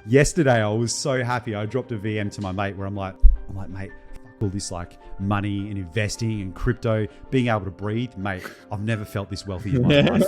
Yesterday, I was so happy. I dropped a VM to my mate where I'm like, mate, fuck all this like money and investing and crypto, being able to breathe. Mate, I've never felt this wealthy in my life.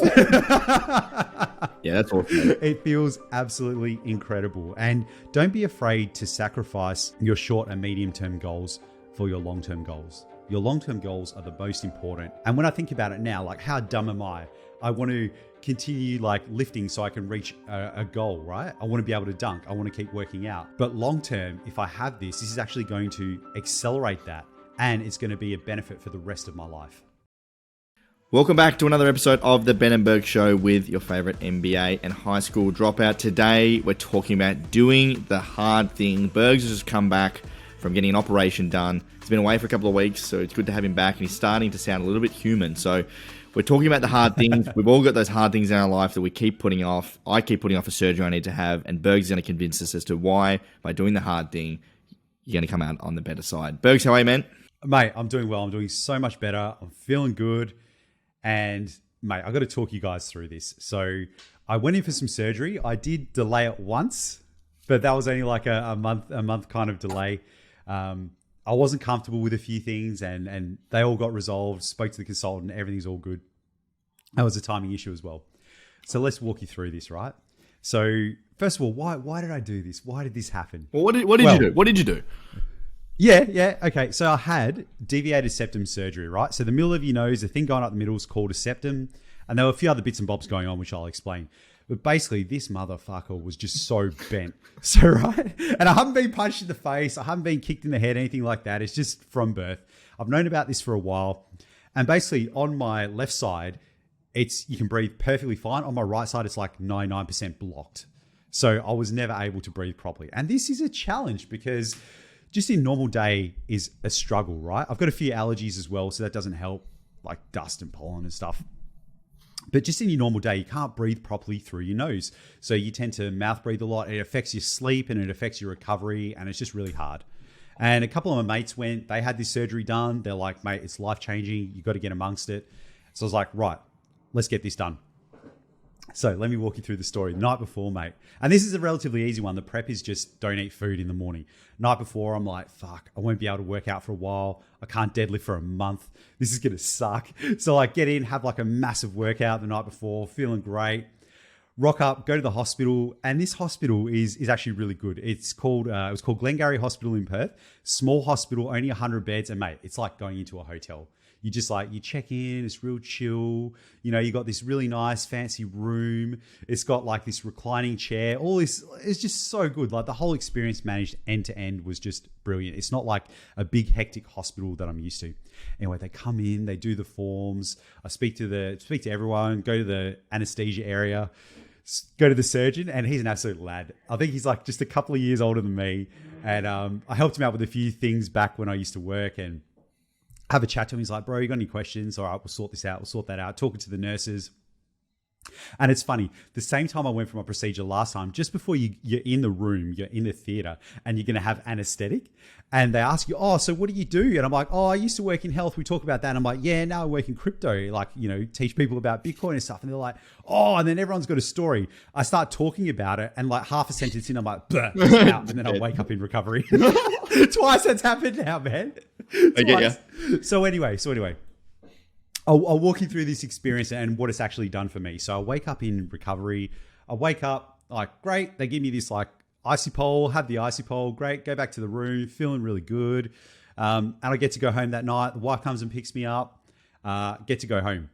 Yeah, that's awesome. It feels absolutely incredible. And don't be afraid to sacrifice your short and medium term goals for your long term goals. Your long term goals are the most important. And when I think about it now, like how dumb am I? I want to continue like lifting so I can reach a goal, right? I want to be able to dunk. I want to keep working out. But long term, if I have this is actually going to accelerate that, and it's going to be a benefit for the rest of my life. Welcome back to another episode of the Ben and Berg Show with your favorite MBA and high school dropout. Today, we're talking about doing the hard thing. Berg's has just come back from getting an operation done. He's been away for a couple of weeks, so it's good to have him back, and he's starting to sound a little bit human. So we're talking about the hard things. We've all got those hard things in our life that we keep putting off. I keep putting off a surgery I need to have, and Berg's going to convince us as to why, by doing the hard thing, you're going to come out on the better side. Bergs, how are you, man? Mate, I'm doing well. I'm doing so much better. I'm feeling good. And mate, I got to talk you guys through this. So I went in for some surgery. I did delay it once, but that was only like a month kind of delay. I wasn't comfortable with a few things, and they all got resolved. Spoke to the consultant. Everything's all good. That was a timing issue as well. So let's walk you through this, right? So first of all, why did I do this? Why did this happen? Well, what did you do? What did you do? Yeah. Okay. So I had deviated septum surgery, right? So the middle of your nose, the thing going up the middle is called a septum. And there were a few other bits and bobs going on, which I'll explain. But basically, this motherfucker was just so bent. So, right? And I haven't been punched in the face. I haven't been kicked in the head, anything like that. It's just from birth. I've known about this for a while. And basically, on my left side, you can breathe perfectly fine. On my right side, it's like 99% blocked. So I was never able to breathe properly. And this is a challenge because just in normal day is a struggle, right? I've got a few allergies as well, so that doesn't help, like dust and pollen and stuff. But just in your normal day, you can't breathe properly through your nose. So you tend to mouth breathe a lot. It affects your sleep and it affects your recovery, and it's just really hard. And a couple of my mates went, they had this surgery done. They're like, mate, it's life-changing. You got to get amongst it. So I was like, right, let's get this done. So let me walk you through the story. The night before, mate, and this is a relatively easy one. The prep is just don't eat food in the morning. Night before, I'm like, fuck, I won't be able to work out for a while. I can't deadlift for a month. This is going to suck. So I get in, have like a massive workout the night before, feeling great. Rock up, go to the hospital, and this hospital is actually really good. It was called Glengarry Hospital in Perth. Small hospital, only 100 beds, and mate, it's like going into a hotel. You just like, you check in, it's real chill. You know, you got this really nice fancy room. It's got like this reclining chair. All this, it's just so good. Like the whole experience managed end to end was just brilliant. It's not like a big hectic hospital that I'm used to. Anyway, they come in, they do the forms. I speak to everyone, go to the anesthesia area, go to the surgeon, and he's an absolute lad. I think he's like just a couple of years older than me. And I helped him out with a few things back when I used to work, and have a chat to him. He's like, bro, you got any questions? All right, we'll sort this out. We'll sort that out. Talking to the nurses. And it's funny, the same time I went for my procedure last time, just before you're in the room, you're in the theater, and you're going to have anesthetic. And they ask you, oh, so what do you do? And I'm like, oh, I used to work in health. We talk about that. And I'm like, yeah, now I work in crypto, like, you know, teach people about Bitcoin and stuff. And they're like, oh, and then everyone's got a story. I start talking about it, and like half a sentence in, I'm like, it's out. And then I wake up in recovery. Twice that's happened now, man. I get you. So anyway, I'll walk you through this experience and what it's actually done for me. So I wake up in recovery. I wake up like, great. They give me this like icy pole, have the icy pole. Great. Go back to the room, feeling really good. And I get to go home that night. The wife comes and picks me up, get to go home.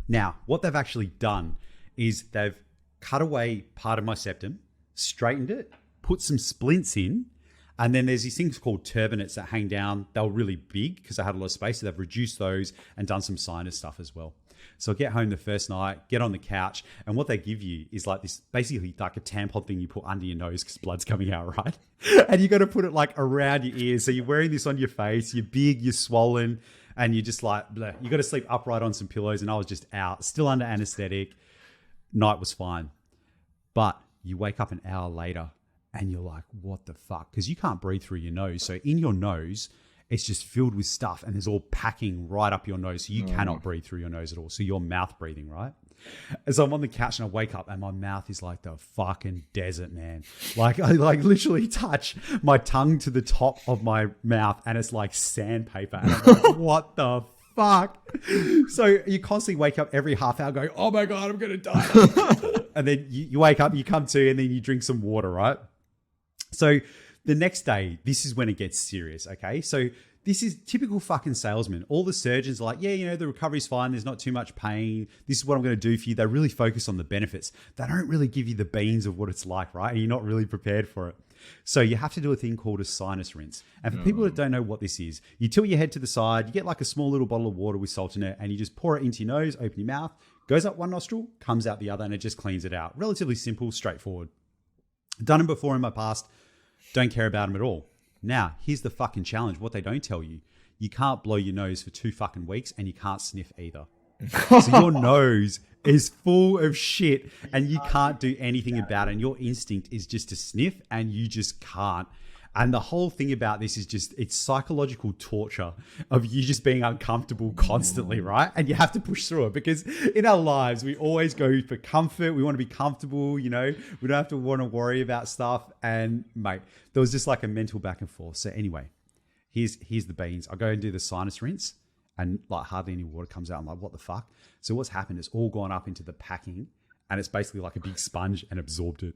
Now, what they've actually done is they've cut away part of my septum, straightened it, put some splints in, and then there's these things called turbinates that hang down. They were really big because I had a lot of space. So they've reduced those and done some sinus stuff as well. So I get home the first night, get on the couch, and what they give you is like this, basically like a tampon thing you put under your nose because blood's coming out, right? And you got to put it like around your ears. So you're wearing this on your face. You're big, you're swollen, and you're just like, bleh. You got to sleep upright on some pillows. And I was just out, still under anesthetic. Night was fine. But you wake up an hour later, and you're like, what the fuck? Because you can't breathe through your nose. So in your nose, it's just filled with stuff, and there's all packing right up your nose. So you cannot breathe through your nose at all. So you're mouth breathing, right? And so I'm on the couch and I wake up and my mouth is like the fucking desert, man. Like I like literally touch my tongue to the top of my mouth and it's like sandpaper. And I'm like, what the fuck? So you constantly wake up every half hour going, oh my God, I'm going to die. And then you wake up, you come to, and then you drink some water, right? So the next day, this is when it gets serious, okay? So this is typical fucking salesman. All the surgeons are like, yeah, you know, the recovery's fine. There's not too much pain. This is what I'm going to do for you. They really focus on the benefits. They don't really give you the beans of what it's like, right? And you're not really prepared for it. So you have to do a thing called a sinus rinse. And for people that don't know what this is, you tilt your head to the side, you get like a small little bottle of water with salt in it, and you just pour it into your nose, open your mouth, goes up one nostril, comes out the other, and it just cleans it out. Relatively simple, straightforward. Done them before in my past. Don't care about them at all. Now, here's the fucking challenge. What they don't tell you. You can't blow your nose for 2 fucking weeks and you can't sniff either. So your nose is full of shit and you can't do anything about it. And your instinct is just to sniff and you just can't. And the whole thing about this is just, it's psychological torture of you just being uncomfortable constantly, right? And you have to push through it because in our lives, we always go for comfort. We want to be comfortable, you know, we don't have to want to worry about stuff. And mate, there was just like a mental back and forth. So anyway, here's the beans. I go and do the sinus rinse and like hardly any water comes out. I'm like, what the fuck? So what's happened is all gone up into the packing and it's basically like a big sponge and absorbed it.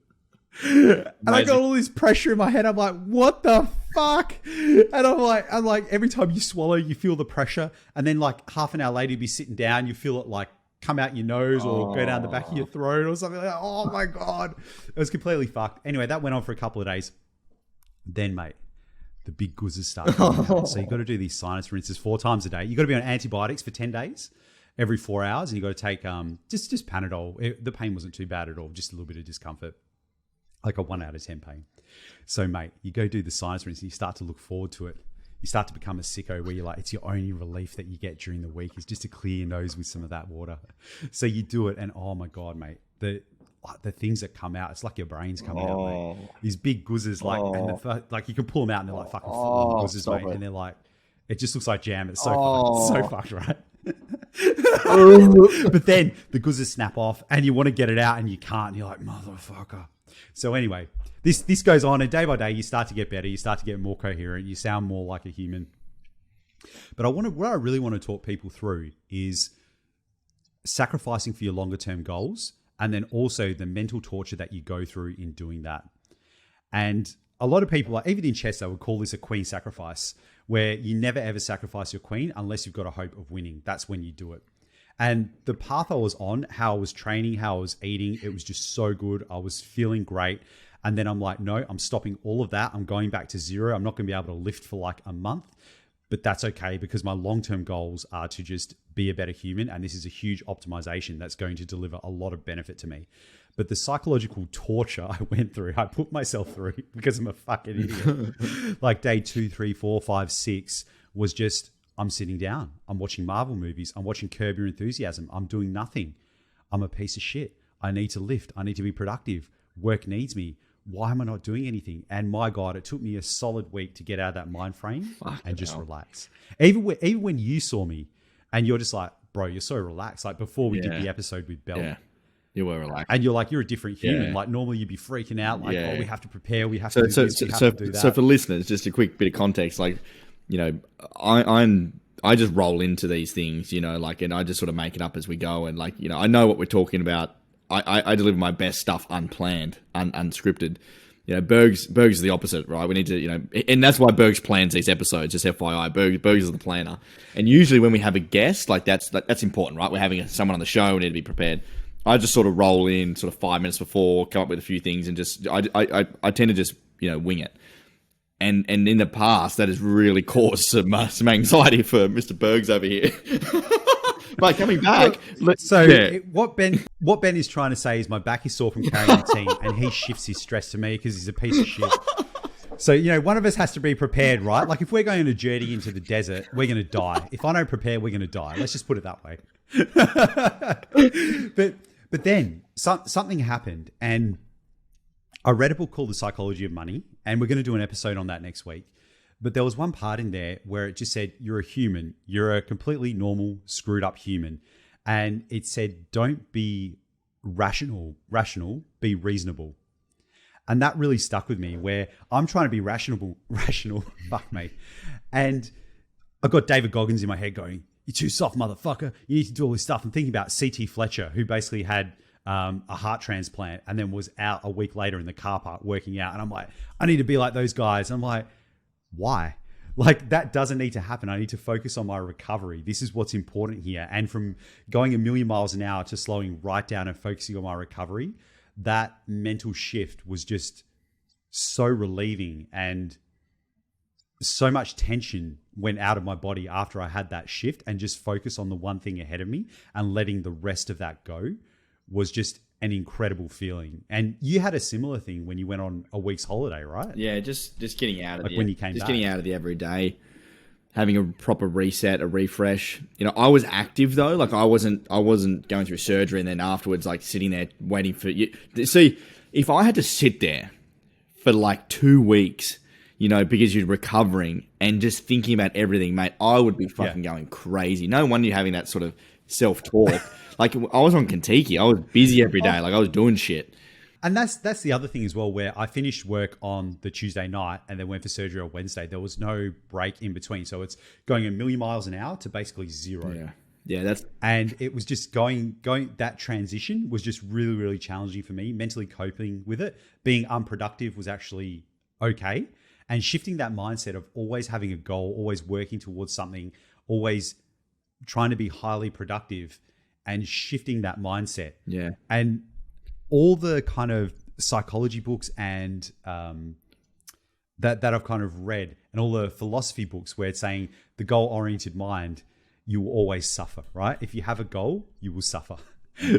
And I got all this pressure in my head. I'm like, what the fuck? And I'm like, every time you swallow, you feel the pressure. And then like half an hour later, you'd be sitting down, you feel it like come out your nose or go down the back of your throat or something like that. Oh my God. It was completely fucked. Anyway, that went on for a couple of days. Then, mate, the big guzzes started coming out. So you got to do these sinus rinses 4 times a day. You got to be on antibiotics for 10 days, every 4 hours. And you got to take just Panadol. The pain wasn't too bad at all. Just a little bit of discomfort. Like a 1 out of 10 pain. So, mate, you go do the sinus rinse and you start to look forward to it. You start to become a sicko where you're like, it's your only relief that you get during the week is just to clear your nose with some of that water. So you do it and oh my God, mate, the things that come out, it's like your brain's coming out, mate. These big guzzes, and like you can pull them out and they're like fucking full of guzzes, mate. And they're like, it just looks like jam. It's so fucked, right? But then the guzzes snap off and you want to get it out and you can't. And you're like, motherfucker. So anyway, this goes on and day by day you start to get better. You start to get more coherent. You sound more like a human. But what I really want to talk people through is sacrificing for your longer term goals and then also the mental torture that you go through in doing that. And a lot of people, like even in chess, they would call this a queen sacrifice, where you never ever sacrifice your queen unless you've got a hope of winning. That's when you do it. And the path I was on, how I was training, how I was eating, it was just so good. I was feeling great. And then I'm like, no, I'm stopping all of that. I'm going back to zero. I'm not going to be able to lift for like a month, but that's okay because my long-term goals are to just be a better human. And this is a huge optimization that's going to deliver a lot of benefit to me. But the psychological torture I went through, I put myself through because I'm a fucking idiot. Like day 2, 3, 4, 5, 6 was just, I'm sitting down. I'm watching Marvel movies. I'm watching Curb Your Enthusiasm. I'm doing nothing. I'm a piece of shit. I need to lift. I need to be productive. Work needs me. Why am I not doing anything? And my God, it took me a solid week to get out of that mind frame and just relax. Even when you saw me and you're just like, bro, you're so relaxed. Like before we did the episode with Bell. Yeah. You were relaxed. And you're like, you're a different human. Like normally you'd be freaking out. Like, oh, we have to prepare. We have to do this. We have to do that. So for listeners, just a quick bit of context, like, you know, I just roll into these things, you know, like, and I just sort of make it up as we go. And like, you know, I know what we're talking about. I deliver my best stuff unplanned, unscripted. You know, Berg's is the opposite, right? We need to, you know, and that's why Berg's plans these episodes, just FYI. Berg's is the planner. And usually when we have a guest, like that's important, right? We're having someone on the show, we need to be prepared. I just sort of roll in sort of 5 minutes before, come up with a few things and just, I tend to just, you know, wing it. And in the past, that has really caused some anxiety for Mr. Bergs over here. But coming back, what Ben is trying to say is my back is sore from carrying the team, and he shifts his stress to me because he's a piece of shit. So, you know, one of us has to be prepared, right? Like if we're going on a journey into the desert, we're going to die. If I don't prepare, we're going to die. Let's just put it that way. But then something happened, and I read a book called The Psychology of Money, and we're going to do an episode on that next week. But there was one part in there where it just said, you're a human. You're a completely normal, screwed up human. And it said, don't be rational, be reasonable. And that really stuck with me, where I'm trying to be rational, fuck me. And I got David Goggins in my head going, "You're too soft, motherfucker. You need to do all this stuff." I'm thinking about C.T. Fletcher, who basically had a heart transplant and then was out a week later in the car park working out. And I'm like, I need to be like those guys. And I'm like, why? Like, that doesn't need to happen. I need to focus on my recovery. This is what's important here. And from going a million miles an hour to slowing right down and focusing on my recovery, that mental shift was just so relieving, and so much tension went out of my body after I had that shift, and just focus on the one thing ahead of me and letting the rest of that go was just an incredible feeling. And you had a similar thing when you went on a week's holiday, right? Yeah, just getting out of when you came back. Getting out of the everyday, having a proper reset, a refresh. You know, I was active though. Like I wasn't going through surgery and then afterwards like sitting there waiting for you. See, if I had to sit there for like 2 weeks, you know, because you're recovering and just thinking about everything, mate, I would be fucking going crazy. No wonder you're having that sort of self-talk. Like I was on Kentucky. I was busy every day. Like I was doing shit. And that's the other thing as well, where I finished work on the Tuesday night and then went for surgery on Wednesday. There was no break in between. So it's going a million miles an hour to basically zero. Yeah. Yeah, and it was just going that transition was just really, really challenging for me, mentally coping with it. Being unproductive was actually okay. And shifting that mindset of always having a goal, always working towards something, always trying to be highly productive, and shifting that mindset. Yeah. And all the kind of psychology books and that I've kind of read, and all the philosophy books where it's saying the goal-oriented mind, you will always suffer, right? If you have a goal, you will suffer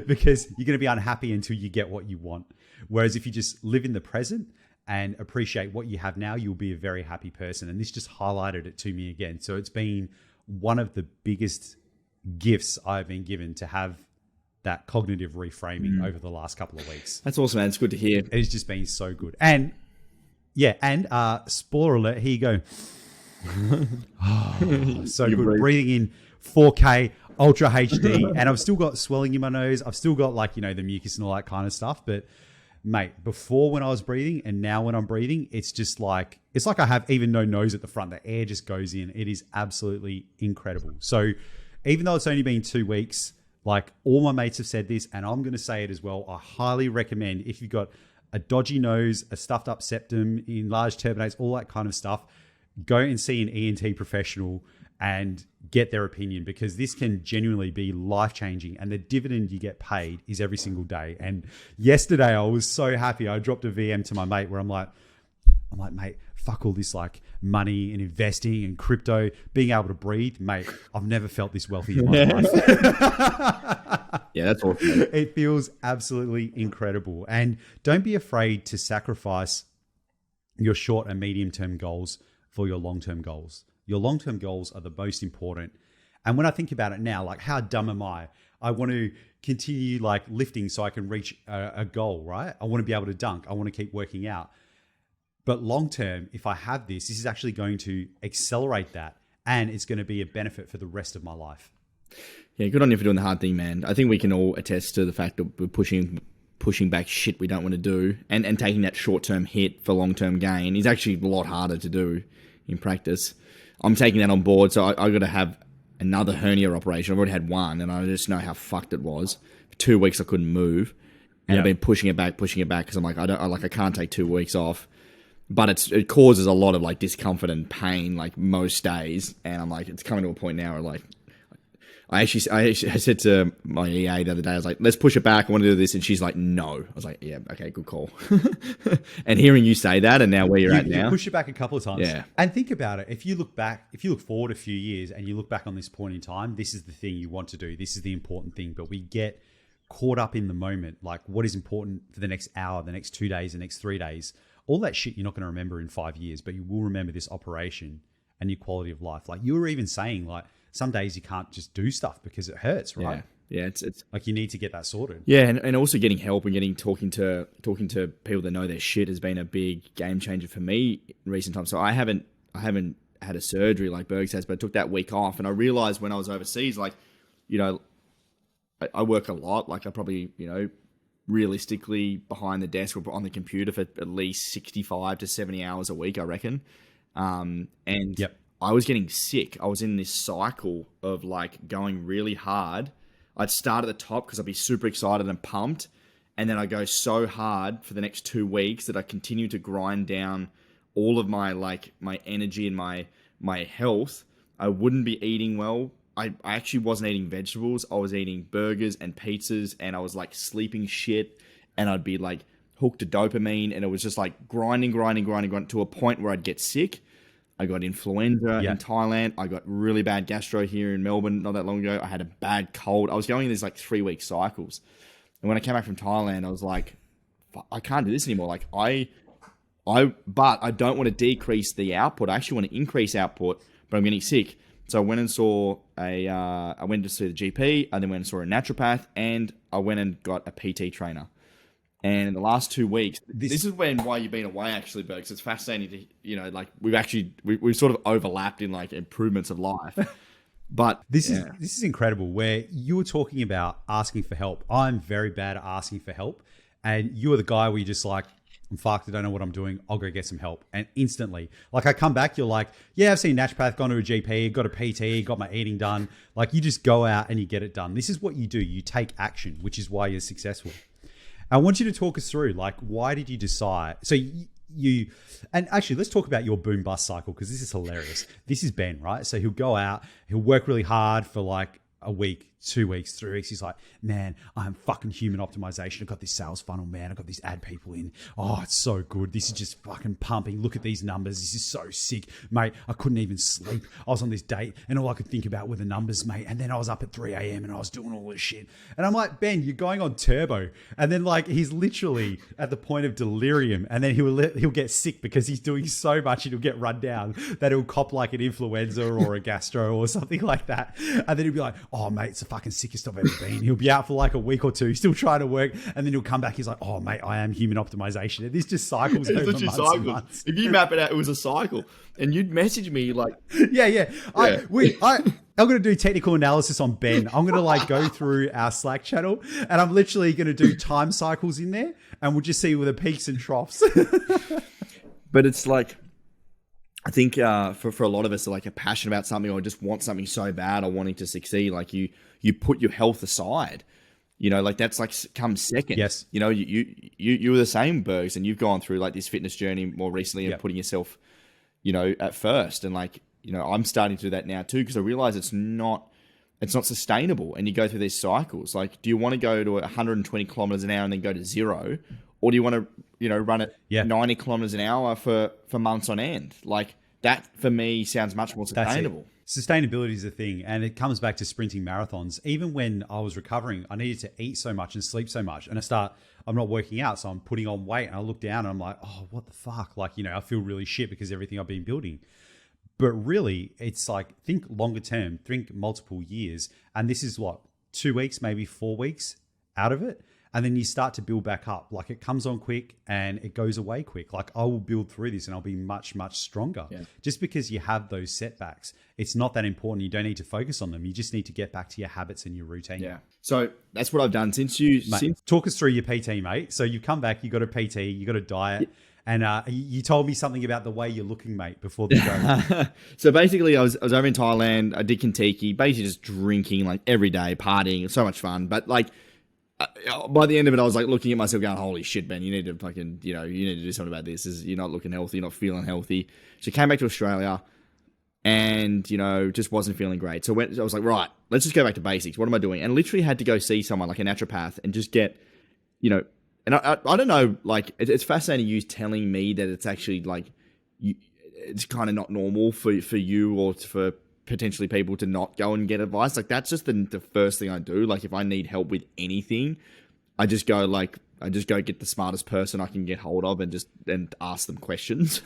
because you're going to be unhappy until you get what you want. Whereas if you just live in the present and appreciate what you have now, you'll be a very happy person. And this just highlighted it to me again. So it's been one of the biggest gifts I've been given to have that cognitive reframing over the last couple of weeks. That's awesome, man. It's good to hear. It has just been so good. And yeah, and spoiler alert, here you go. So good. Breathing in 4K, Ultra HD, and I've still got swelling in my nose. I've still got like, you know, the mucus and all that kind of stuff. But mate, before when I was breathing and now when I'm breathing, it's just like, it's like I have even no nose at the front. The air just goes in. It is absolutely incredible. So even though it's only been 2 weeks, like all my mates have said this, and I'm going to say it as well, I highly recommend if you've got a dodgy nose, a stuffed up septum, enlarged turbinates, all that kind of stuff, go and see an ENT professional and get their opinion, because this can genuinely be life-changing, and the dividend you get paid is every single day. And yesterday I was so happy. I dropped a VM to my mate where I'm like, mate, fuck all this like money and investing and crypto, being able to breathe, mate. I've never felt this wealthy in my life. Yeah, that's awesome. It feels absolutely incredible. And don't be afraid to sacrifice your short and medium term goals for your long-term goals. Your long-term goals are the most important. And when I think about it now, like how dumb am I? I want to continue like lifting so I can reach a goal, right? I want to be able to dunk. I want to keep working out. But long-term, if I have this is actually going to accelerate that, and it's going to be a benefit for the rest of my life. Yeah, good on you for doing the hard thing, man. I think we can all attest to the fact that we're pushing back shit we don't want to do, and taking that short-term hit for long-term gain is actually a lot harder to do in practice. I'm taking that on board, so I got to have another hernia operation. I've already had one, and I just know how fucked it was. For 2 weeks, I couldn't move, and I've been pushing it back because I'm like, I can't take 2 weeks off. But it causes a lot of like discomfort and pain like most days, and I'm like, it's coming to a point now where like I said to my EA the other day, I was like, let's push it back, I want to do this, and she's like, no. I was like, yeah, okay, good call. And hearing you say that, and now where you're at now, you push it back a couple of times. Yeah. And think about it. If you look forward a few years and you look back on this point in time, this is the thing you want to do. This is the important thing. But we get caught up in the moment, like what is important for the next hour, the next 2 days, the next 3 days. All that shit you're not going to remember in 5 years, but you will remember this operation and your quality of life. Like you were even saying, like some days you can't just do stuff because it hurts, right? Yeah, it's like you need to get that sorted. Yeah, and also getting help and talking to people that know their shit has been a big game changer for me in recent times. So I haven't had a surgery like Bergs has, but I took that week off, and I realized when I was overseas, like, you know, I work a lot. Like I probably, realistically behind the desk or on the computer for at least 65 to 70 hours a week, I reckon. And Yep. I was getting sick. I was in this cycle of like going really hard. I'd start at the top because I'd be super excited and pumped. And then I go so hard for the next 2 weeks that I continue to grind down all of my energy and my health. I wouldn't be eating well. I actually wasn't eating vegetables. I was eating burgers and pizzas, and I was like sleeping shit, and I'd be like hooked to dopamine, and it was just like grinding to a point where I'd get sick. I got influenza in Thailand. I got really bad gastro here in Melbourne not that long ago. I had a bad cold. I was going in these like 3-week cycles. And when I came back from Thailand, I was like, I can't do this anymore. Like but I don't want to decrease the output. I actually want to increase output, but I'm getting sick. So I went and saw I went to see the GP, and then went and saw a naturopath, and I went and got a PT trainer. And in the last 2 weeks, this is why you've been away actually, Bergs. It's fascinating to, like we've sort of overlapped in like improvements of life. But this is incredible where you were talking about asking for help. I'm very bad at asking for help. And you are the guy where you're just like, I'm fucked, I don't know what I'm doing. I'll go get some help. And instantly, like I come back, you're like, yeah, I've seen a naturopath, gone to a GP, got a PT, got my eating done. Like you just go out and you get it done. This is what you do. You take action, which is why you're successful. I want you to talk us through, like, why did you decide? So you and actually, let's talk about your boom bust cycle, because this is hilarious. This is Ben, right? So he'll go out, he'll work really hard for like a week, 2 weeks, 3 weeks. He's like, man, I'm fucking human optimization. I've got this sales funnel, man. I've got these ad people in. Oh, it's so good. This is just fucking pumping. Look at these numbers. This is so sick, mate. I couldn't even sleep. I was on this date and all I could think about were the numbers, mate. And then I was up at 3 a.m. and I was doing all this shit. And I'm like, Ben, you're going on turbo. And then like, he's literally at the point of delirium. And then he'll get sick because he's doing so much and he'll get run down that he'll cop like an influenza or a gastro or something like that. And then he'll be like, oh, mate, it's the fucking sickest I've ever been. He'll be out for like a week or two, still trying to work, and then he'll come back. He's like, "Oh, mate, I am human optimization." And this just cycles over months and months. If you map it out, it was a cycle. And you'd message me like, "Yeah. I'm going to do technical analysis on Ben. I'm going to like go through our Slack channel, and I'm literally going to do time cycles in there, and we'll just see with the peaks and troughs." But it's like, I think for a lot of us, are passionate about something or just want something so bad or wanting to succeed, like you put your health aside, like that's like comes second. Yes. You were the same, Bergs, and you've gone through like this fitness journey more recently and putting yourself, at first. And like, I'm starting to do that now too, because I realize it's not sustainable. And you go through these cycles. Like, do you want to go to 120 kilometers an hour and then go to zero? Or do you want to, run at 90 kilometers an hour for months on end? Like that for me sounds much more sustainable. Sustainability is a thing, and it comes back to sprinting marathons. Even when I was recovering, I needed to eat so much and sleep so much. And I'm not working out, so I'm putting on weight. And I look down and I'm like, oh, what the fuck? Like, I feel really shit because everything I've been building. But really, it's like, think longer term, think multiple years. And this is what, 2 weeks, maybe 4 weeks out of it. And then you start to build back up. Like it comes on quick and it goes away quick. Like I will build through this and I'll be much, much stronger. Yeah. Just because you have those setbacks, it's not that important. You don't need to focus on them. You just need to get back to your habits and your routine. Yeah. So that's what I've done talk us through your PT, mate. So you come back, you got a PT, you got a diet. And you told me something about the way you're looking, mate, before the show. So basically, I was over in Thailand. I did Kentucky, basically just drinking like every day, partying. So much fun. But like, by the end of it, I was like looking at myself going, holy shit, Ben, you need to fucking, you need to do something about this. You're not looking healthy, you're not feeling healthy. So I came back to Australia and, just wasn't feeling great. So I was like, right, let's just go back to basics. What am I doing? And literally had to go see someone like a naturopath and just get, and I don't know, like it's fascinating you telling me that it's actually like, it's kind of not normal for you or for potentially people to not go and get advice. Like that's just the first thing I do. Like if I need help with anything, I just go get the smartest person I can get hold of and ask them questions.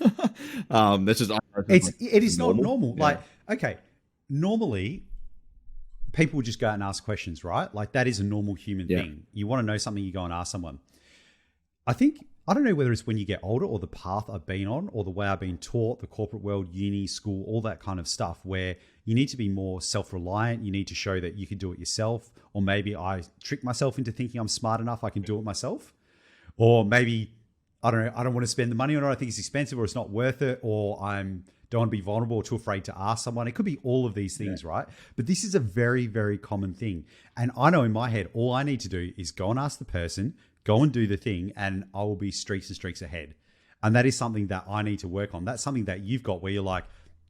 That's just it is not normal. Yeah. Like, okay, normally people just go out and ask questions, right? Like that is a normal human thing. You want to know something, you go and ask someone. I think I don't know whether it's when you get older or the path I've been on or the way I've been taught, the corporate world, uni, school, all that kind of stuff, where you need to be more self-reliant. You need to show that you can do it yourself. Or maybe I trick myself into thinking I'm smart enough I can do it myself. Or maybe, I don't know, I don't want to spend the money on it. I think it's expensive or it's not worth it. Or don't want to be vulnerable or too afraid to ask someone. It could be all of these things, right? But this is a very, very common thing. And I know in my head, all I need to do is go and ask the person, go and do the thing, and I will be streaks and streaks ahead. And that is something that I need to work on. That's something that you've got where you're like,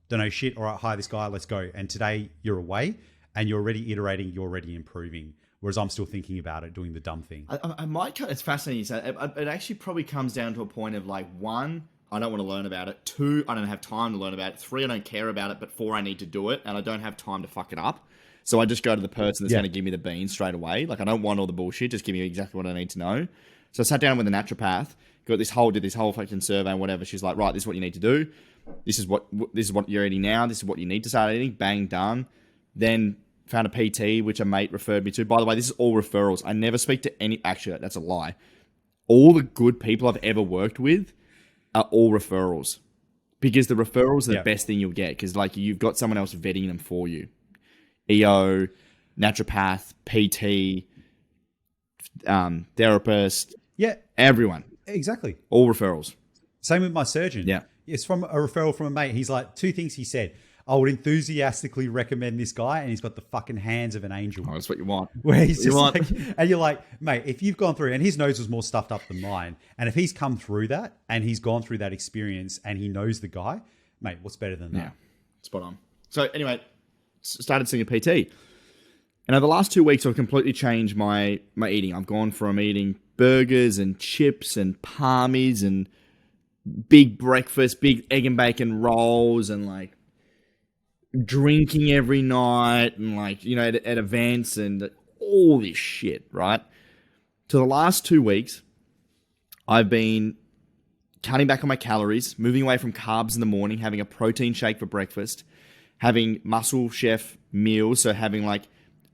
don't know shit. All right, hire this guy, let's go. And today you're away and you're already iterating, you're already improving. Whereas I'm still thinking about it, doing the dumb thing. I might, it's fascinating. So it actually probably comes down to a point of like, 1, I don't want to learn about it. 2, I don't have time to learn about it. 3, I don't care about it. But 4, I need to do it and I don't have time to fuck it up. So I just go to the person that's going to give me the beans straight away. Like I don't want all the bullshit. Just give me exactly what I need to know. So I sat down with a naturopath, did this whole fucking survey and whatever. She's like, right, this is what you need to do. This is what you're eating now. This is what you need to start eating. Bang, done. Then found a PT, which a mate referred me to. By the way, this is all referrals. I never speak to any, actually, that's a lie. All the good people I've ever worked with are all referrals. Because the referrals are the best thing you'll get. Because like you've got someone else vetting them for you. EO, naturopath, PT, therapist. Yeah. Everyone. Exactly. All referrals. Same with my surgeon. Yeah. It's from a referral from a mate. He's like, 2 things he said. I would enthusiastically recommend this guy, and he's got the fucking hands of an angel. Oh, that's what you want. Where he's just like, and you're like, mate, if you've gone through, and his nose was more stuffed up than mine, and if he's come through that, and he's gone through that experience, and he knows the guy, mate, what's better than that? Yeah, spot on. So anyway, started seeing a PT. And over the last 2 weeks, I've completely changed my eating. I've gone from eating burgers and chips and palmies and big breakfast, big egg and bacon rolls and like drinking every night and like, you know, at events and all this shit, right? To the last 2 weeks, I've been cutting back on my calories, moving away from carbs in the morning, having a protein shake for breakfast, having Muscle Chef meals, so having like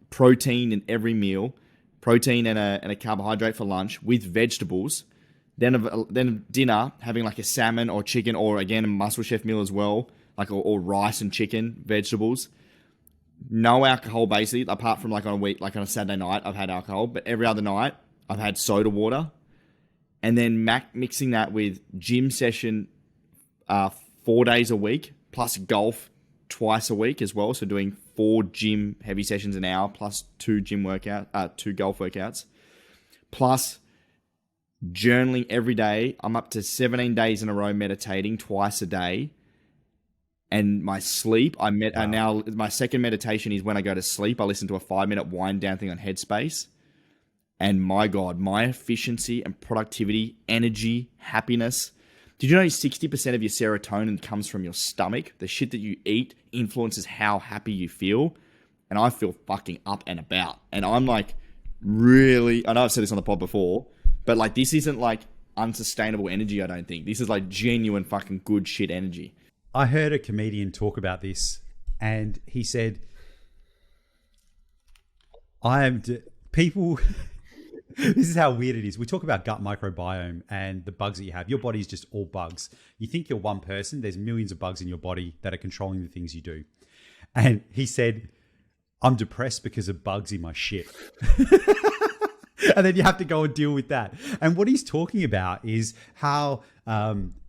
protein in every meal, protein and a carbohydrate for lunch with vegetables. Then dinner, having like a salmon or chicken or again a Muscle Chef meal as well, like or rice and chicken, vegetables. No alcohol basically, apart from like on a week, like on a Saturday night, I've had alcohol, but every other night I've had soda water. And then mixing that with gym session 4 days a week, plus golf twice a week as well. So doing 4 gym heavy sessions an hour, plus 2 2 golf workouts, plus journaling every day. I'm up to 17 days in a row meditating twice a day. And my sleep, now my second meditation is when I go to sleep. I listen to a 5-minute wind down thing on Headspace. And my God, my efficiency and productivity, energy, happiness. Did you know 60% of your serotonin comes from your stomach? The shit that you eat influences how happy you feel. And I feel fucking up and about. And I'm like really, I know I've said this on the pod before, but like this isn't like unsustainable energy, I don't think. This is like genuine fucking good shit energy. I heard a comedian talk about this and he said, people... This is how weird it is. We talk about gut microbiome and the bugs that you have. Your body is just all bugs. You think you're one person. There's millions of bugs in your body that are controlling the things you do. And he said, I'm depressed because of bugs in my shit. And then you have to go and deal with that. And what he's talking about is how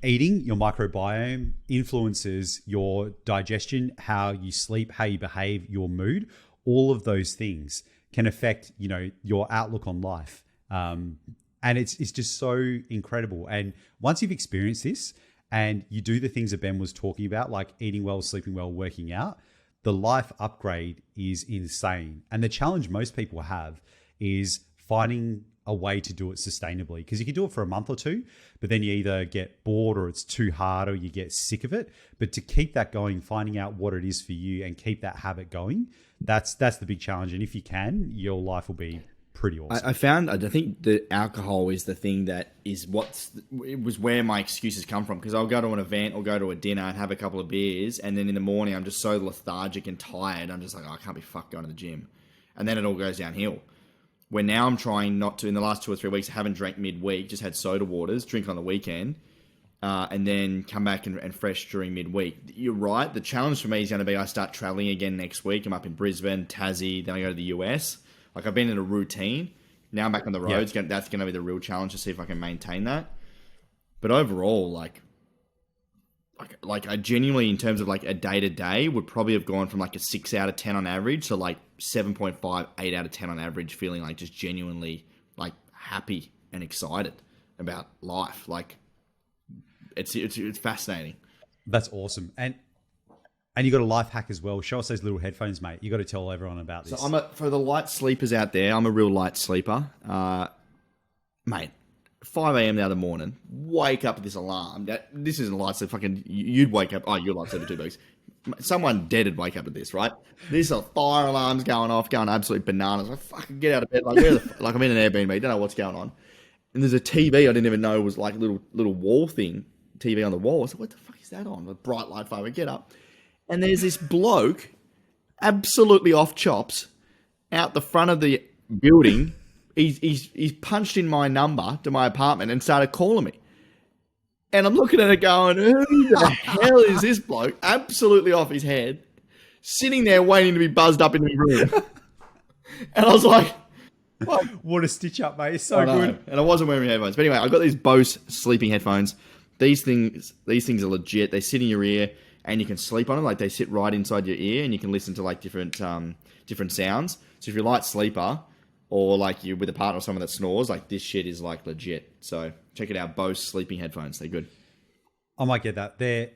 eating, your microbiome, influences your digestion, how you sleep, how you behave, your mood, all of those things can affect, you know, your outlook on life. And it's just so incredible. And once you've experienced this and you do the things that Ben was talking about, like eating well, sleeping well, working out, the life upgrade is insane. And the challenge most people have is finding a way to do it sustainably, because you can do it for a month or two, but then you either get bored or it's too hard or you get sick of it. But to keep that going, finding out what it is for you and keep that habit going, that's the big challenge. And if you can, your life will be pretty awesome. I think the alcohol is the thing that is it was where my excuses come from, because I'll go to an event or go to a dinner and have a couple of beers, and then in the morning I'm just so lethargic and tired. I'm just like, oh, I can't be fucked going to the gym. And then it all goes downhill. where now I'm trying not to, in the last 2 or 3 weeks, I haven't drank midweek, just had soda waters, drink on the weekend, and then come back and fresh during midweek. You're right. The challenge for me is going to be I start traveling again next week. I'm up in Brisbane, Tassie, then I go to the US. Like I've been in a routine. Now I'm back on the roads. Yeah. That's going to be the real challenge to see if I can maintain that. But overall, like I genuinely, in terms of like a day-to-day, would probably have gone from like a 6 out of 10 on average to like 7.5, 8 out of 10 on average, feeling like just genuinely like happy and excited about life. Like it's fascinating. That's awesome. And you got a life hack as well. Show us those little headphones, mate. You got to tell everyone about this. So for the light sleepers out there, I'm a real light sleeper. Mate, 5 a.m. the other morning, wake up with this alarm. This isn't a light sleep. Fucking, you'd wake up. Oh, you're a light sleeper too, Bugs. Someone dead would wake up with this, right? This fire alarms going off, going absolute bananas. I fucking get out of bed. Like, like I'm in an Airbnb, don't know what's going on. And there's a TV I didn't even know was like a little wall thing, TV on the wall. I said, what the fuck is that on? The bright light fire. I get up. And there's this bloke, absolutely off chops, out the front of the building. He's punched in my number to my apartment and started calling me. And I'm looking at it going, who the hell is this bloke? Absolutely off his head, sitting there waiting to be buzzed up in the room. And I was like, what a stitch up, mate. It's so good. And I wasn't wearing headphones. But anyway, I got these Bose sleeping headphones. These things are legit. They sit in your ear and you can sleep on them. Like they sit right inside your ear and you can listen to like different sounds. So if you're a light sleeper, or like you're with a partner or someone that snores, like this shit is like legit. So check it out, Bose sleeping headphones. They're good. I might get that. They're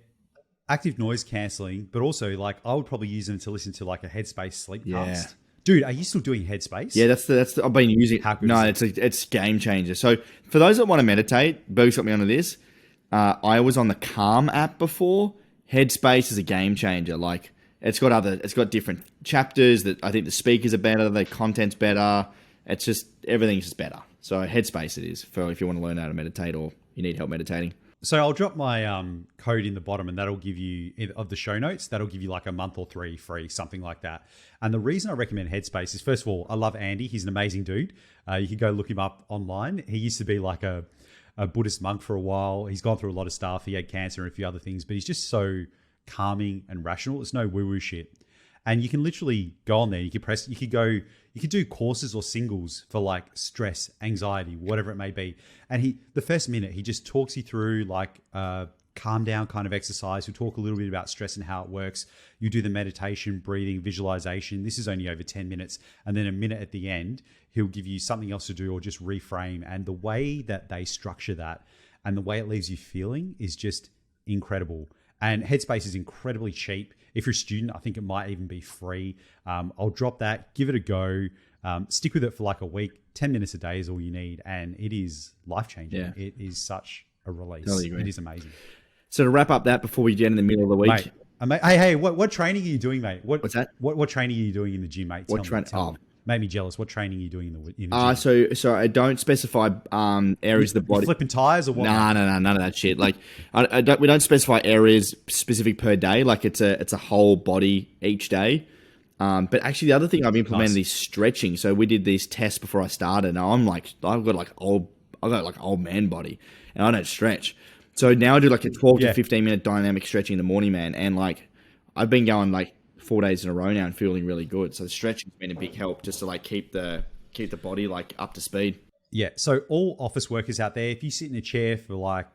active noise cancelling, but also like I would probably use them to listen to like a Headspace sleep cast. Dude, are you still doing Headspace? Yeah, that's I've been using it. How good No, is it? it's game changer. So for those that want to meditate, Berg's got me onto this. I was on the Calm app before. Headspace is a game changer. Like it's got different chapters that I think the speakers are better, the content's better. It's just, everything's just better. So Headspace it is for if you want to learn how to meditate or you need help meditating. So I'll drop my code in the bottom and that'll give you, of the show notes, that'll give you like a month or 3 free, something like that. And the reason I recommend Headspace is, first of all, I love Andy. He's an amazing dude. You can go look him up online. He used to be like a Buddhist monk for a while. He's gone through a lot of stuff. He had cancer and a few other things, but he's just so calming and rational. It's no woo-woo shit. And you can literally go on there. You could do courses or singles for like stress, anxiety, whatever it may be. And the first minute, he just talks you through like calm down kind of exercise. He'll talk a little bit about stress and how it works. You do the meditation, breathing, visualization. This is only over 10 minutes. And then a minute at the end, he'll give you something else to do or just reframe. And the way that they structure that and the way it leaves you feeling is just incredible. And Headspace is incredibly cheap. If you're a student, I think it might even be free. I'll drop that, give it a go, stick with it for like a week. 10 minutes a day is all you need. And it is life-changing. Yeah. It is such a release. Totally agree. It is amazing. So to wrap up that before we get in the middle of the week. Mate, hey, what training are you doing, mate? What's that? What training are you doing in the gym, mate? Tell me. Made me jealous. What training are you doing in the gym? So I don't specify areas of the body. Flipping tires or what? No, none of that shit. Like we don't specify areas specific per day. Like it's a whole body each day. But actually, the other thing I've implemented is stretching. So we did these tests before I started. Now I've got old man body, and I don't stretch. So now I do like a 12 to 15 minute dynamic stretching in the morning, man. And like I've been going like 4 days in a row now and feeling really good. So the stretching's been a big help just to like keep the body like up to speed. Yeah. So all office workers out there, if you sit in a chair for like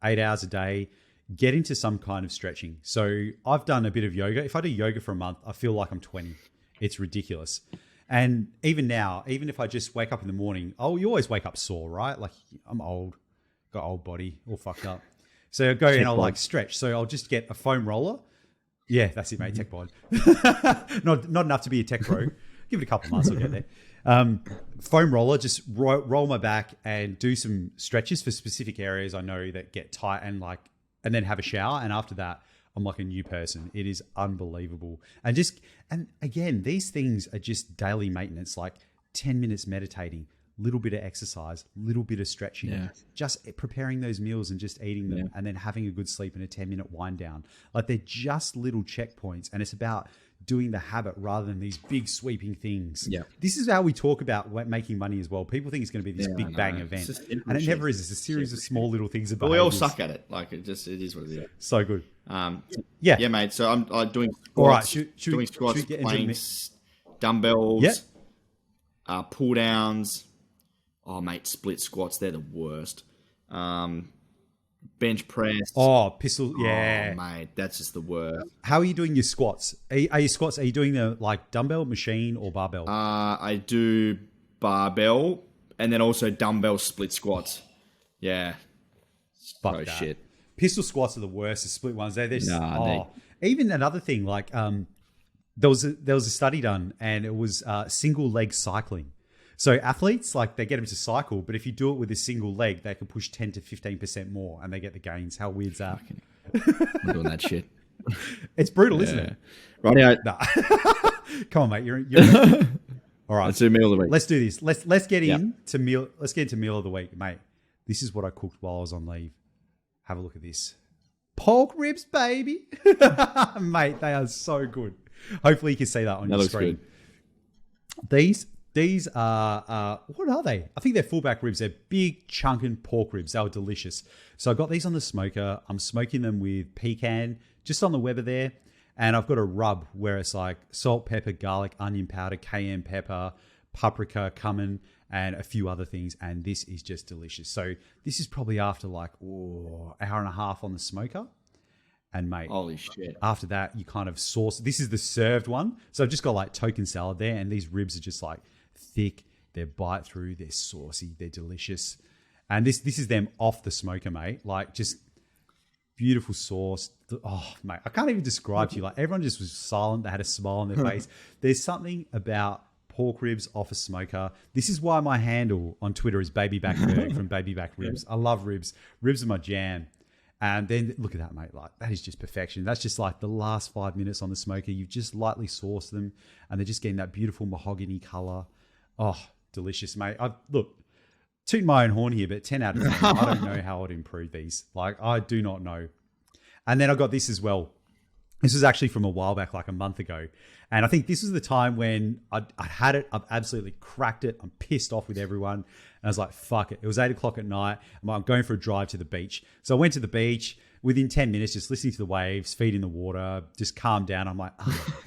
8 hours a day, get into some kind of stretching. So I've done a bit of yoga. If I do yoga for a month, I feel like I'm 20. It's ridiculous. And even now, even if I just wake up in the morning, you always wake up sore, right? Like I'm old, got old body, all fucked up. So I go and I'll like stretch. So I'll just get a foam roller. Yeah, that's it, mate. Tech bod. not enough to be a tech pro. Give it a couple of months, I'll get there. Foam roller, just roll my back and do some stretches for specific areas I know that get tight and then have a shower. And after that, I'm like a new person. It is unbelievable. And again, these things are just daily maintenance, like 10 minutes meditating, little bit of exercise, little bit of stretching, just preparing those meals and just eating them, and then having a good sleep and a 10-minute wind down. Like they're just little checkpoints, and it's about doing the habit rather than these big sweeping things. Yeah. This is how we talk about making money as well. People think it's going to be this big bang event, and it never is. It's a series of small little things. But we all suck at it. Like it is what it is. So good. Yeah, mate. So I'm doing squats, all right, doing squats, planks, dumbbells, pull downs. Oh, mate, split squats. They're the worst. Bench press. Oh, pistol. Yeah. Oh, mate, that's just the worst. How are you doing your squats? Are you doing the like dumbbell, machine, or barbell? I do barbell and then also dumbbell split squats. Yeah. Fuck that. Shit. Pistol squats are the worst. The split ones. Even another thing, like there was a study done, and it was single leg cycling. So athletes, like they get them to cycle, but if you do it with a single leg, they can push 10 to 15% more, and they get the gains. How weird's that? I'm doing that shit. It's brutal, isn't it? Right out. Nah. Come on, mate. You're all right. Let's do meal of the week. Let's do this. Let's get into meal. Let's get into meal of the week, mate. This is what I cooked while I was on leave. Have a look at this. Pork ribs, baby. Mate, they are so good. Hopefully you can see that on your screen. Good. These are, what are they? I think they're fullback ribs. They're big, chunkin' pork ribs. They were delicious. So I got these on the smoker. I'm smoking them with pecan, just on the Weber there. And I've got a rub where it's like salt, pepper, garlic, onion powder, cayenne pepper, paprika, cumin, and a few other things. And this is just delicious. So this is probably after like, hour and a half on the smoker. And mate, holy shit. After that, you kind of sauce. This is the served one. So I've just got like token salad there. And these ribs are just like thick. They're bite through. They're saucy. They're delicious. And this is them off the smoker, mate. Like just beautiful sauce. Oh, mate, I can't even describe to you. Like everyone just was silent. They had a smile on their face. There's something about pork ribs off a smoker. This is why my handle on Twitter is Baby Back Berg from Baby Back Ribs. I love ribs. Ribs are my jam. And then look at that, mate. Like that is just perfection. That's just like the last 5 minutes on the smoker. You've just lightly sauced them, and they're just getting that beautiful mahogany color. Oh, delicious, mate. Look, toot my own horn here, but 10 out of 10. I don't know how I'd improve these. Like I do not know. And then I got this as well. This was actually from a while back, like a month ago. And I think this was the time when I had it. I've absolutely cracked it. I'm pissed off with everyone. And I was like, fuck it. It was 8 o'clock at night. I'm going for a drive to the beach. So I went to the beach within 10 minutes, just listening to the waves, feet in the water, just calm down. I'm like,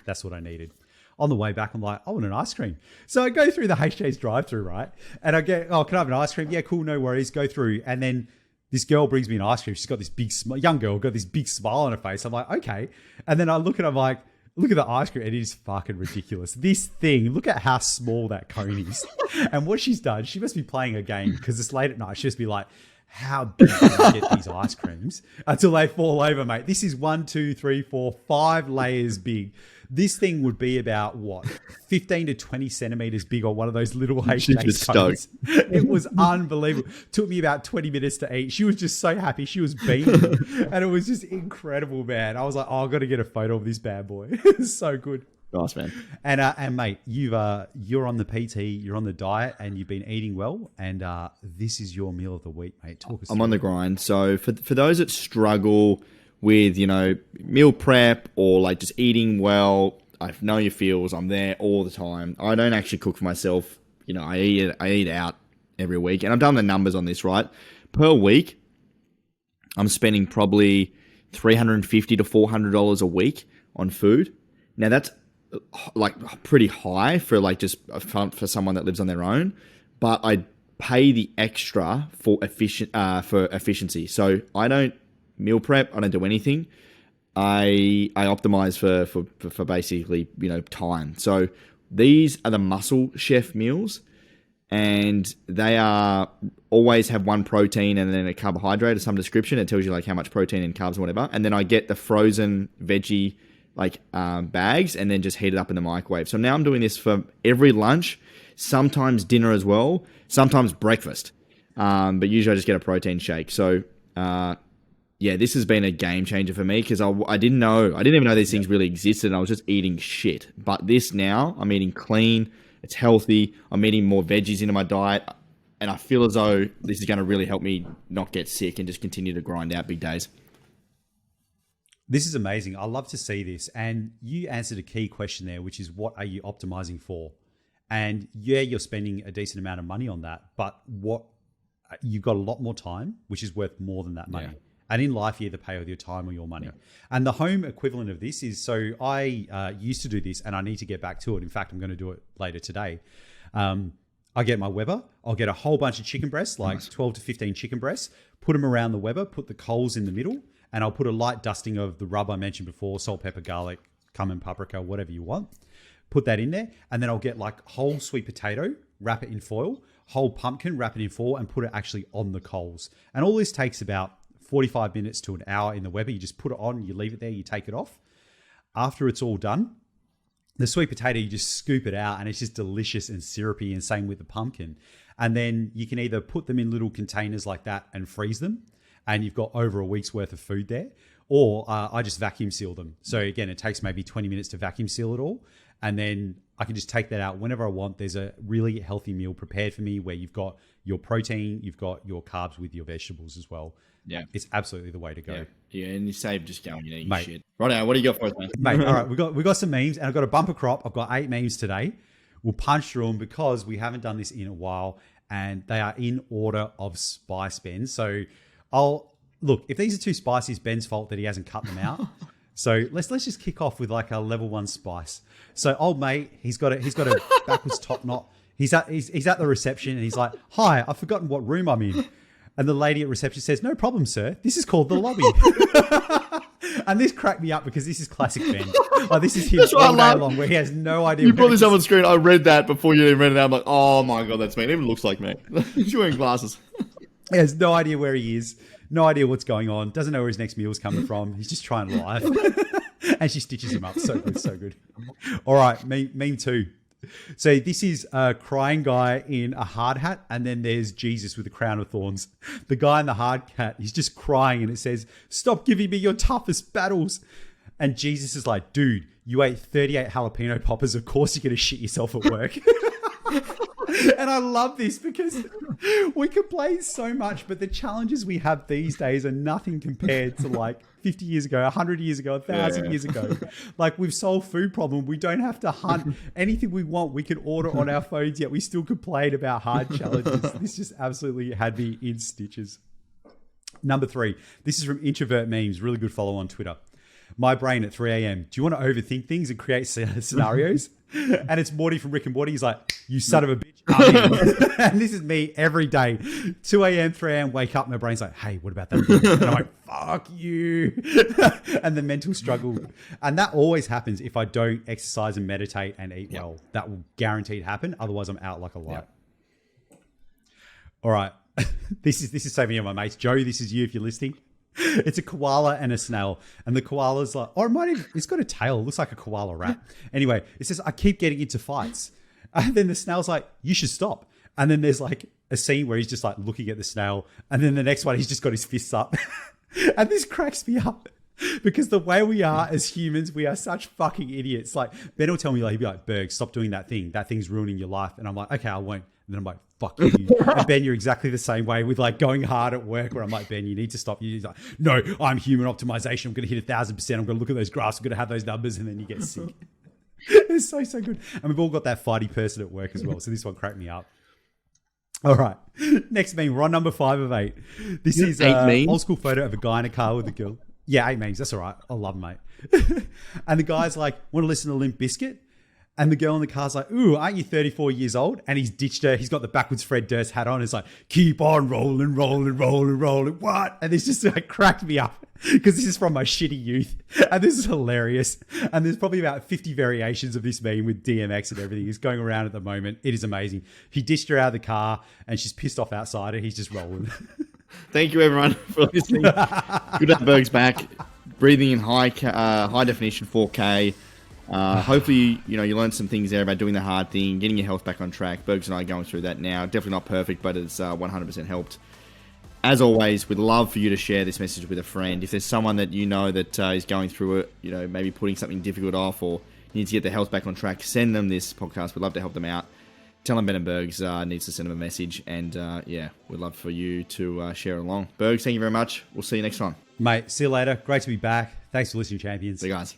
that's what I needed. On the way back, I'm like, I want an ice cream. So I go through the HJ's drive-thru, right? And I get, can I have an ice cream? Yeah, cool, no worries. Go through. And then this girl brings me an ice cream. She's got this big, young girl, got this big smile on her face. I'm like, okay. And then I look at her, I'm like, look at the ice cream. And it is fucking ridiculous. This thing, look at how small that cone is. And what she's done, she must be playing a game because it's late at night. She must be like, how big can I get these ice creams until they fall over, mate? This is 1, 2, 3, 4, 5 layers big. This thing would be about, 15 to 20 centimeters big on one of those little HJ cones. It was unbelievable. Took me about 20 minutes to eat. She was just so happy. She was beaming. And it was just incredible, man. I was like, I've got to get a photo of this bad boy. It's so good. Nice, man. And mate, you're on the PT, you're on the diet, and you've been eating well. And this is your meal of the week, mate. Talk us through. I'm on the grind. So for those that struggle with, meal prep or like just eating well, I know your feels. I'm there all the time. I don't actually cook for myself. I eat out every week, and I've done the numbers on this, right? Per week, I'm spending probably $350 to $400 a week on food. Now that's like pretty high for like just for someone that lives on their own, but I pay the extra for efficiency. So I don't meal prep. I don't do anything. I optimize for basically, time. So these are the Muscle Chef meals, and they always have one protein and then a carbohydrate of some description. It tells you like how much protein and carbs and whatever. And then I get the frozen veggie bags and then just heat it up in the microwave. So now I'm doing this for every lunch, sometimes dinner as well, sometimes breakfast. But usually I just get a protein shake. So, this has been a game changer for me because I didn't even know these things really existed, and I was just eating shit. But this now, I'm eating clean, it's healthy, I'm eating more veggies into my diet. And I feel as though this is going to really help me not get sick and just continue to grind out big days. This is amazing. I love to see this. And you answered a key question there, which is what are you optimizing for? And yeah, you're spending a decent amount of money on that, but you've got a lot more time, which is worth more than that money. Yeah. And in life, you either pay with your time or your money. Yeah. And the home equivalent of this is, so I used to do this and I need to get back to it. In fact, I'm going to do it later today. I get my Weber. I'll get a whole bunch of chicken breasts, like 12 to 15 chicken breasts, put them around the Weber, put the coals in the middle, and I'll put a light dusting of the rub I mentioned before, salt, pepper, garlic, cumin, paprika, whatever you want. Put that in there. And then I'll get like whole sweet potato, wrap it in foil, whole pumpkin, wrap it in foil, and put it actually on the coals. And all this takes about 45 minutes to an hour in the Weber. You just put it on, you leave it there, you take it off. After it's all done, the sweet potato, you just scoop it out and it's just delicious and syrupy, and same with the pumpkin. And then you can either put them in little containers like that and freeze them, and you've got over a week's worth of food there. Or I just vacuum seal them. So again, it takes maybe 20 minutes to vacuum seal it all. And then I can just take that out whenever I want. There's a really healthy meal prepared for me where you've got your protein, you've got your carbs with your vegetables as well. Yeah. It's absolutely the way to go. Yeah, and you save just going and eating shit. Right now, what do you got for us, man? Mate, all right, we got some memes, and I've got a bumper crop. I've got 8 memes today. We'll punch through them because we haven't done this in a while, and they are in order of spice, Ben. So look, if these are too spicy, it's Ben's fault that he hasn't cut them out. So let's just kick off with like a level 1 spice. So old mate, he's got a backwards top knot. He's at the reception and he's like, "Hi, I've forgotten what room I'm in." And the lady at reception says, "No problem, sir. This is called the lobby." And this cracked me up because this is classic Ben. Like, this is him all day long, where he has no idea. You brought this up on screen. I read that before you even read it out. I'm like, oh my God, that's me. It even looks like me. He's wearing glasses. He has no idea where he is. No idea what's going on. Doesn't know where his next meal is coming from. He's just trying to live. And she stitches him up. So good, so good. All right, meme 2. So this is a crying guy in a hard hat, and then there's Jesus with a crown of thorns. The guy in the hard hat, he's just crying, and it says, "Stop giving me your toughest battles." And Jesus is like, "Dude, you ate 38 jalapeno poppers. Of course you're going to shit yourself at work." And I love this because we complain so much, but the challenges we have these days are nothing compared to like 50 years ago, 100 years ago, 1,000 years ago. Like, we've solved food problem. We don't have to hunt. Anything we want, we can order on our phones, yet we still complain about hard challenges. This just absolutely had me in stitches. Number 3, this is from Introvert Memes, really good follow on Twitter. My brain at 3 a.m. Do you want to overthink things and create scenarios? And it's Morty from Rick and Morty. He's like, "You son of a bitch." And this is me every day. 2 a.m., 3 a.m., wake up, my brain's like, "Hey, what about that thing?" And I'm like, "Fuck you." And the mental struggle. And that always happens if I don't exercise and meditate and eat well. That will guaranteed happen. Otherwise, I'm out like a light. All right. This is so many of my mates. Joe, this is you if you're listening. It's a koala and a snail, and the koala's like, or it's got a tail. It looks like a koala rat. Anyway, it says, "I keep getting into fights." And then the snail's like, "You should stop." And then there's like a scene where he's just like looking at the snail, and then the next one, he's just got his fists up. And this cracks me up because the way we are as humans, we are such fucking idiots. Like, Ben will tell me, like, he'll be like, "Berg, stop doing that thing. That thing's ruining your life." And I'm like, "Okay, I won't." And then I'm like, "Fuck you." And Ben, you're exactly the same way with like going hard at work, where I'm like, "Ben, you need to stop." You're like, "No, I'm human optimization. I'm going to hit 1,000%. I'm going to look at those graphs. I'm going to have those numbers." And then you get sick. It's so good. And we've all got that fighty person at work as well. So this one cracked me up. All right. Next meme. We're on number 5 of 8. This is an old school photo of a guy in a car with a girl. Yeah, 8 memes. That's all right. I love them, mate. And the guy's like, "Want to listen to Limp Bizkit?" And the girl in the car's like, "Ooh, aren't you 34 years old?" And he's ditched her. He's got the backwards Fred Durst hat on. It's like, "Keep on rolling, rolling, rolling, rolling." What? And this just like cracked me up because this is from my shitty youth. And this is hilarious. And there's probably about 50 variations of this meme with DMX and everything. It's going around at the moment. It is amazing. He ditched her out of the car and she's pissed off outside and he's just rolling. Thank you, everyone, for listening. Good at Berg's back. Breathing in high definition 4K. Hopefully, you learned some things there about doing the hard thing, getting your health back on track. Bergs and I are going through that now. Definitely not perfect, but it's 100% helped. As always, we'd love for you to share this message with a friend. If there's someone that you know that is going through it, maybe putting something difficult off or needs to get their health back on track, send them this podcast. We'd love to help them out. Tell him Ben and Bergs needs to send him a message. And yeah, we'd love for you to share it along. Bergs, thank you very much. We'll see you next time. Mate, see you later. Great to be back. Thanks for listening, champions. See you guys.